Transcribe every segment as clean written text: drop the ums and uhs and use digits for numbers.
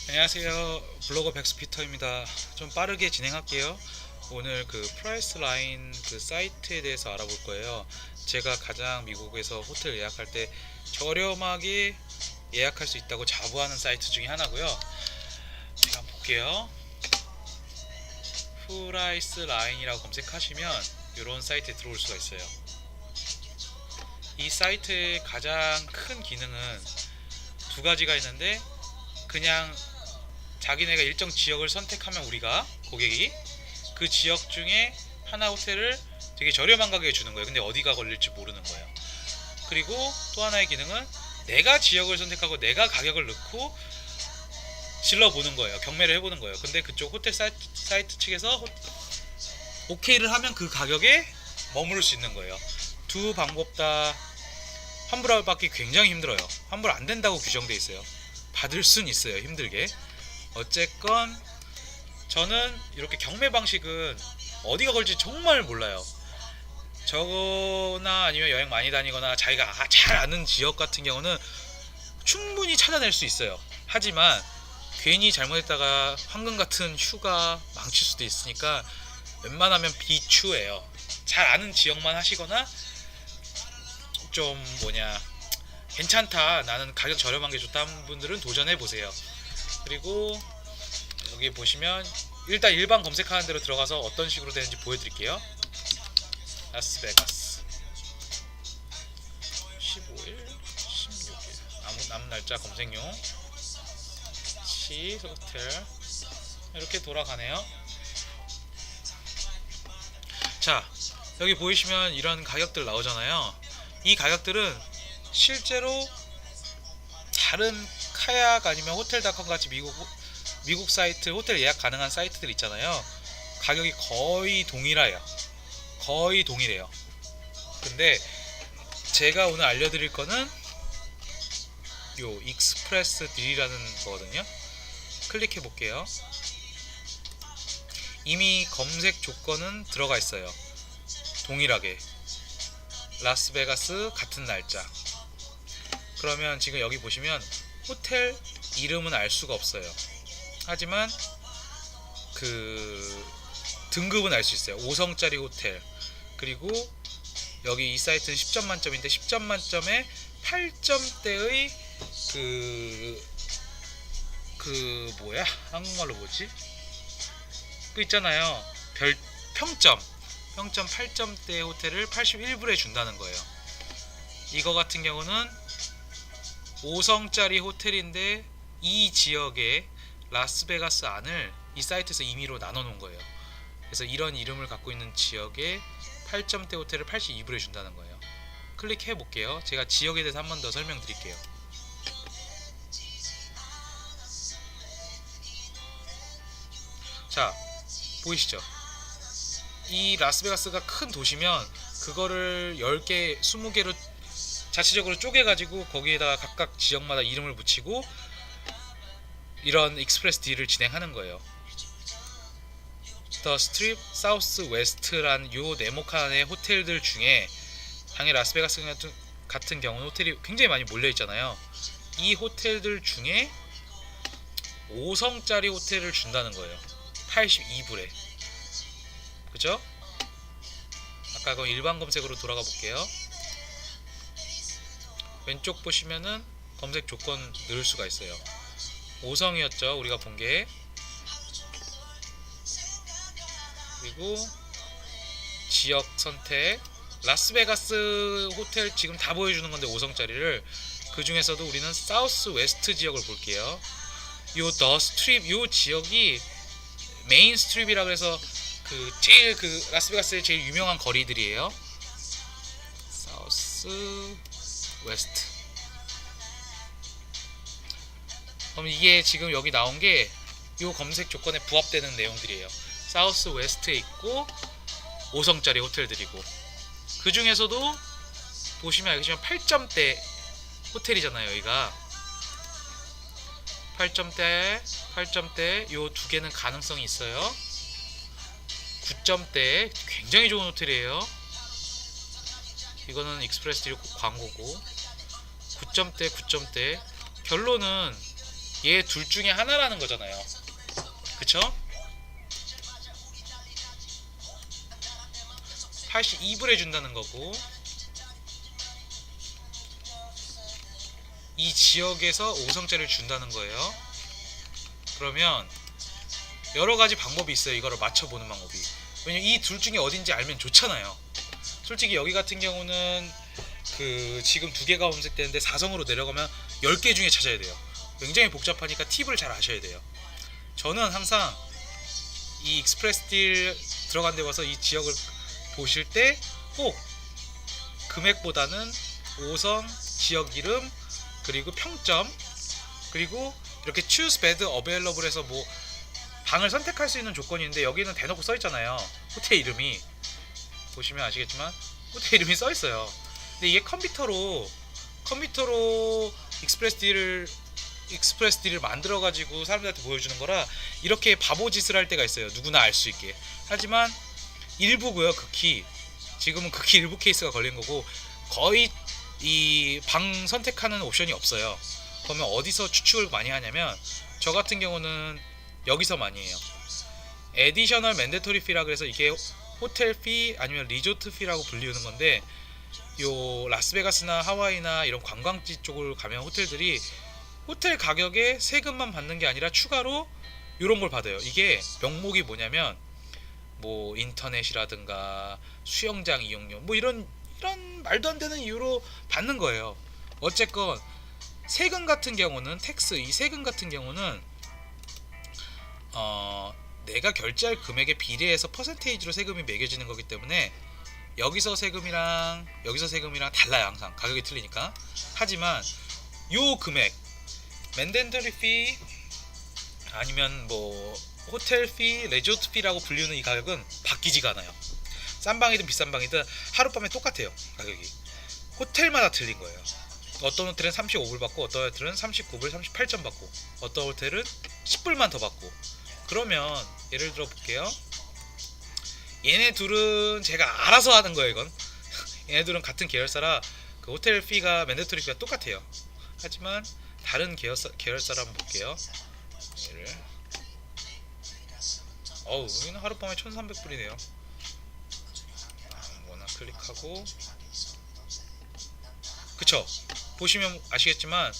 안녕하세요. 블로거 백스피터입니다. 좀 빠르게 진행할게요. 오늘 그 프라이스 라인 그 사이트에 대해서 알아볼 거예요. 제가 가장 미국에서 호텔 예약할 때 저렴하게 예약할 수 있다고 자부하는 사이트 중에 하나고요. 제가 한번 볼게요. 프라이스 라인이라고 검색하시면 이런 사이트에 들어올 수가 있어요. 이 사이트의 가장 큰 기능은 두 가지가 있는데, 그냥 자기네가 일정 지역을 선택하면 우리가 고객이 그 지역 중에 하나 호텔을 되게 저렴한 가격에 주는 거예요. 근데 어디가 걸릴지 모르는 거예요. 그리고 또 하나의 기능은 내가 지역을 선택하고 내가 가격을 넣고 질러보는 거예요. 경매를 해보는 거예요. 근데 그쪽 호텔 사이트 측에서 오케이를 하면 그 가격에 머무를 수 있는 거예요. 두 방법 다 환불받기 굉장히 힘들어요. 환불 안 된다고 규정돼 있어요. 받을 순 있어요. 힘들게. 어쨌건 저는 이렇게 경매 방식은 어디가 걸릴지 정말 몰라요. 저거나 아니면 여행 많이 다니거나 자기가 잘 아는 지역 같은 경우는 충분히 찾아낼 수 있어요. 하지만 괜히 잘못했다가 황금 같은 휴가 망칠 수도 있으니까 웬만하면 비추예요. 잘 아는 지역만 하시거나 좀 괜찮다, 나는 가격 저렴한 게 좋다 하는 분들은 도전해 보세요. 그리고 여기 보시면 일단 일반 검색하는 대로 들어가서 어떤 식으로 되는지 보여드릴게요. 라스베가스 15일 16일 남은 날짜 검색용 시 호텔 이렇게 돌아가네요. 자, 여기 보이시면 이런 가격들 나오잖아요. 이 가격들은 실제로 다른 카약 아니면 호텔닷컴 같이 미국 사이트, 호텔 예약 가능한 사이트들 있잖아요. 가격이 거의 동일해요. 거의 동일해요. 근데 제가 오늘 알려드릴 거는 요 익스프레스 딜이라는 거거든요. 클릭해 볼게요. 이미 검색 조건은 들어가 있어요. 동일하게 라스베가스 같은 날짜. 그러면 지금 여기 보시면 호텔 이름은 알 수가 없어요. 하지만 그 등급은 알 수 있어요. 5성짜리 호텔. 그리고 여기 이 사이트는 10점 만점인데 10점 만점에 8점대의 한국말로 뭐지? 그 있잖아요. 평점 8점대 호텔을 81불에 준다는 거예요. 이거 같은 경우는 5성짜리 호텔인데 이 지역의 라스베가스 안을 이 사이트에서 임의로 나눠 놓은 거예요. 그래서 이런 이름을 갖고 있는 지역에 8점대 호텔을 82불에 준다는 거예요. 클릭해 볼게요. 제가 지역에 대해서 한 번 더 설명드릴게요. 자, 보이시죠? 이 라스베가스가 큰 도시면 그거를 10개, 20개로 자체적으로 쪼개가지고 거기에다가 각각 지역마다 이름을 붙이고 이런 익스프레스 딜을 진행하는 거예요. 더 스트립 사우스 웨스트란 요 네모칸의 호텔들 중에 당연히 라스베가스 같은 경우는 호텔이 굉장히 많이 몰려 있잖아요. 이 호텔들 중에 5성짜리 호텔을 준다는 거예요. 82불에. 그죠? 아까 그 일반 검색으로 돌아가 볼게요. 왼쪽 보시면은 검색 조건 넣을 수가 있어요. 5성이었죠, 우리가 본 게. 그리고 지역 선택. 라스베가스 호텔 지금 다 보여주는 건데 5성짜리를 그 중에서도 우리는 사우스 웨스트 지역을 볼게요. 요 더 스트립 요 지역이 메인 스트립이라 그래서 제일 라스베가스의 제일 유명한 거리들이에요. 사우스 웨스트. 그럼 이게 지금 여기 나온 게 요 검색 조건에 부합되는 내용들이에요. 사우스 웨스트에 있고 5성짜리 호텔들이고, 그 중에서도 보시면 알겠지만 8점대 호텔이잖아요. 여기가 8점대 요 두 개는 가능성이 있어요. 9점대 굉장히 좋은 호텔이에요. 이거는 익스프레스 딜 광고고. 9점대 결론은 얘 둘 중에 하나라는 거잖아요. 그쵸? 82불 해준다는 거고, 이 지역에서 5성짜리를 준다는 거예요. 그러면 여러가지 방법이 있어요. 이거를 맞춰보는 방법이. 왜냐면 이 둘 중에 어딘지 알면 좋잖아요. 솔직히 여기 같은 경우는 그 지금 2개가 검색되는데 4성으로 내려가면 10개 중에 찾아야 돼요. 굉장히 복잡하니까 팁을 잘 아셔야 돼요. 저는 항상 이 익스프레스 딜 들어간 데 와서 이 지역을 보실 때 꼭 금액보다는 5성, 지역 이름, 그리고 평점, 그리고 이렇게 choose bed available 해서 뭐 방을 선택할 수 있는 조건이 있는데 여기는 대놓고 써있잖아요. 호텔 이름이 보시면 아시겠지만 호텔 이름이 써있어요. 근데 이게 컴퓨터로 익스프레스 딜을 만들어가지고 사람들한테 보여주는 거라 이렇게 바보짓을 할 때가 있어요. 누구나 알 수 있게. 하지만 일부고요. 극히 지금은 극히 일부 케이스가 걸린 거고, 거의 이 방 선택하는 옵션이 없어요. 그러면 어디서 추측을 많이 하냐면 저 같은 경우는 여기서 많이 해요. 에디셔널 맨데토리 피라 그래서 이게 호텔 피 아니면 리조트 피라고 불리우는 건데, 요 라스베가스나 하와이나 이런 관광지 쪽을 가면 호텔들이 호텔 가격에 세금만 받는 게 아니라 추가로 이런 걸 받아요. 이게 명목이 뭐냐면 뭐 인터넷이라든가 수영장 이용료 뭐 이런 말도 안 되는 이유로 받는 거예요. 어쨌건 세금 같은 경우는 이 세금 같은 경우는 내가 결제할 금액에 비례해서 퍼센테이지로 세금이 매겨지는 거기 때문에 여기서 세금이랑 달라요. 항상 가격이 틀리니까. 하지만 요 금액 맨덴터리 피 아니면 뭐 호텔 피, 레조트 피라고 불리는 이 가격은 바뀌지가 않아요. 싼 방이든 비싼 방이든 하룻밤에 똑같아요. 가격이 호텔마다 틀린 거예요. 어떤 호텔은 35불 받고 어떤 호텔은 39불 38점 받고 어떤 호텔은 10불만 더 받고. 그러면 예를 들어 볼게요. 얘네 둘은 제가 알아서 하는 거예요. 이건 얘네 둘은 같은 계열사라 그 호텔 피가 맨데토리 피가 똑같아요. 하지만 다른 계열사를 한번 볼게요. 얘를 여기는 하룻밤에 1300불이네요 아무거나 클릭하고, 그쵸? 보시면 아시겠지만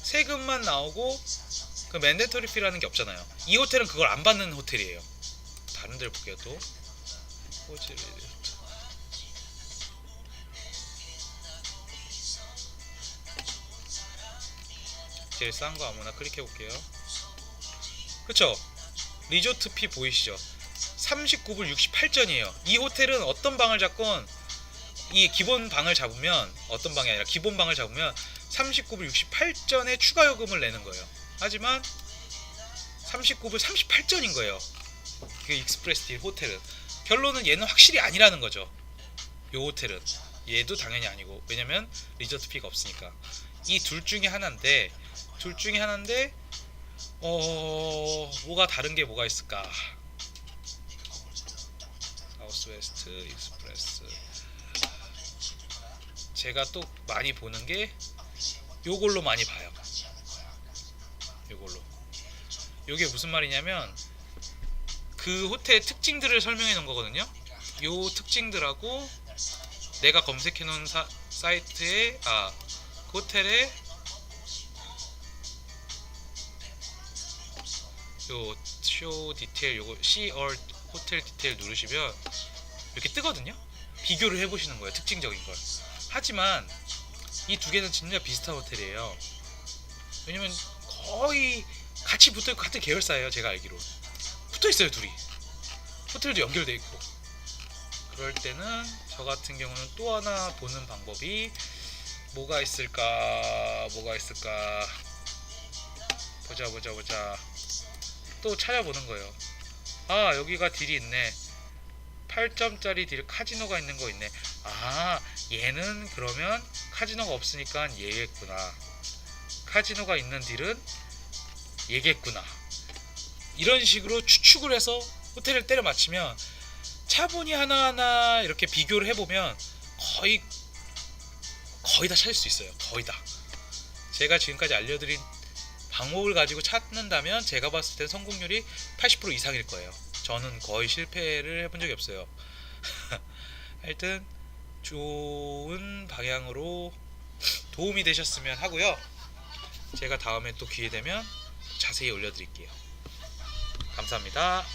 세금만 나오고 그 맨데토리 피라는 게 없잖아요. 이 호텔은 그걸 안 받는 호텔이에요. 다른 데를 볼게요. 또 제일 싼 거 아무나 클릭해 볼게요. 그쵸? 리조트 피 보이시죠? 39불 68전이에요. 이 호텔은 어떤 방을 잡건 이 기본 방을 잡으면 어떤 방이 아니라 기본 방을 잡으면 39불 68전에 추가 요금을 내는 거예요. 하지만 39불 38전인 거예요. 그 익스프레스 딜 호텔은. 결론은 얘는 확실히 아니라는 거죠. 요 호텔은. 얘도 당연히 아니고. 왜냐면 리조트 피가 없으니까. 이 둘 중에 하나인데 뭐가 다른 게 뭐가 있을까? 사우스웨스트 익스프레스. 제가 또 많이 보는 게 요걸로 많이 봐요. 요걸로. 요게 무슨 말이냐면 그 호텔의 특징들을 설명해 놓은 거거든요. 요 특징들하고 내가 검색해 놓은 사이트에 그 호텔에 요 쇼 디테일 요거 See All 호텔 디테일 누르시면 이렇게 뜨거든요. 비교를 해보시는 거예요. 특징적인 걸. 하지만 이 두 개는 진짜 비슷한 호텔이에요. 왜냐면 거의 같이 붙어있고 같은 계열사예요. 제가 알기로 붙어있어요. 둘이 호텔도 연결돼 있고. 그럴 때는 저 같은 경우는 또 하나 보는 방법이 뭐가 있을까 보자. 또 찾아보는 거예요. 여기가 딜이 있네. 8점짜리 딜 카지노가 있는 거 있네. 얘는 그러면 카지노가 없으니까 얘겠구나. 카지노가 있는 딜은 얘겠구나. 이런 식으로 추측을 해서 호텔을 때려 맞히면 차분히 하나하나 이렇게 비교를 해보면 거의 다 찾을 수 있어요. 거의 다. 제가 지금까지 알려드린 방법을 가지고 찾는다면 제가 봤을 때 성공률이 80% 이상일 거예요. 저는 거의 실패를 해본 적이 없어요. 하여튼 좋은 방향으로 도움이 되셨으면 하고요. 제가 다음에 또 기회 되면 자세히 올려드릴게요. 감사합니다.